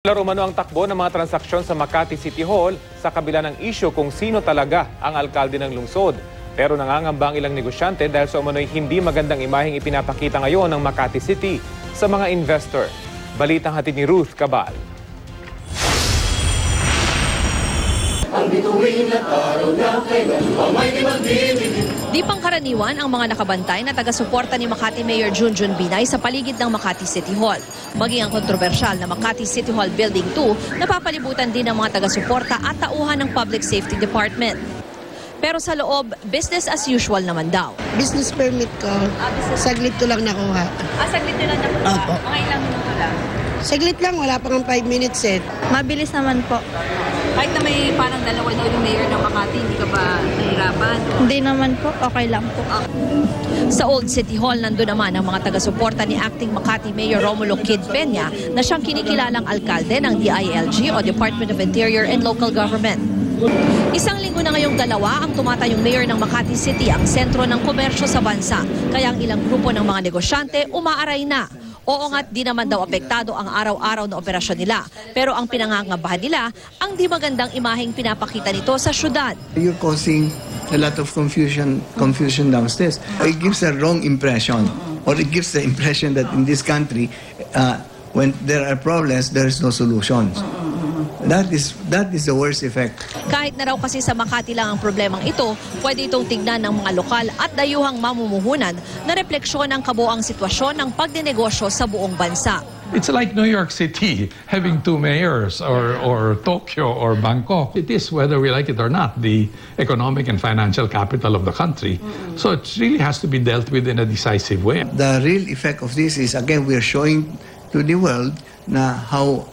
Laro umano ang takbo ng mga transaksyon sa Makati City Hall sa kabila ng isyu kung sino talaga ang alkalde ng lungsod. Pero nangangamba ang ilang negosyante dahil sa umano'y hindi magandang imaheng ipinapakita ngayon ng Makati City sa mga investor. Balitang hatid ni Ruth Cabal. Di pangkaraniwan ang mga nakabantay na taga-suporta ni Makati Mayor Junjun Binay sa paligid ng Makati City Hall. Maging ang kontrobersyal na Makati City Hall Building 2 napapalibutan din ng mga taga-suporta at tauhan ng Public Safety Department. Pero sa loob, business as usual naman daw. Business permit ko, saglit ko lang nakuha. Saglit nyo lang nakuha? Opo. Mga ilang minuto lang? Saglit lang, wala pa ng 5 minutes eh. Mabilis naman po. Kahit na may parang dalawa daw yung mayor ng Makati, hindi ka ba nahirapan? Hindi naman po, okay lang po. Sa Old City Hall, nandun naman ang mga taga-suporta ni Acting Makati Mayor Romulo Kid Peña na siyang kinikilalang alkalde ng DILG o Department of Interior and Local Government. Isang linggo na ngayong dalawa ang tumatayong mayor ng Makati City ang sentro ng komersyo sa bansa. Kaya ang ilang grupo ng mga negosyante umaaray na. Oo nga't di naman daw apektado ang araw-araw na operasyon nila. Pero ang pinangangabahan nila, ang di magandang imaheng pinapakita nito sa syudad. You're causing a lot of confusion downstairs. It gives a wrong impression, or it gives the impression that in this country, when there are problems, there is no solutions. That is the worst effect. Kahit na raw kasi sa Makati lang ang problemang ito, pwede itong tignan ng mga lokal at dayuhang mamumuhunan na refleksyon ng kabuoang sitwasyon ng pagdinegosyo sa buong bansa. It's like New York City having two mayors or Tokyo or Bangkok. It is, whether we like it or not, the economic and financial capital of the country. So it really has to be dealt with in a decisive way. The real effect of this is, again, we are showing to the world na how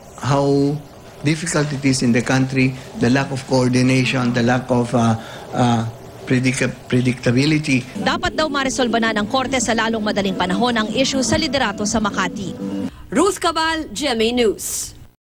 difficult it is in the country, the lack of coordination, the lack of predictability. Dapat daw maresolba na ng korte sa lalong madaling panahon ang issue sa liderato sa Makati. Ruth Cabal, GMA News.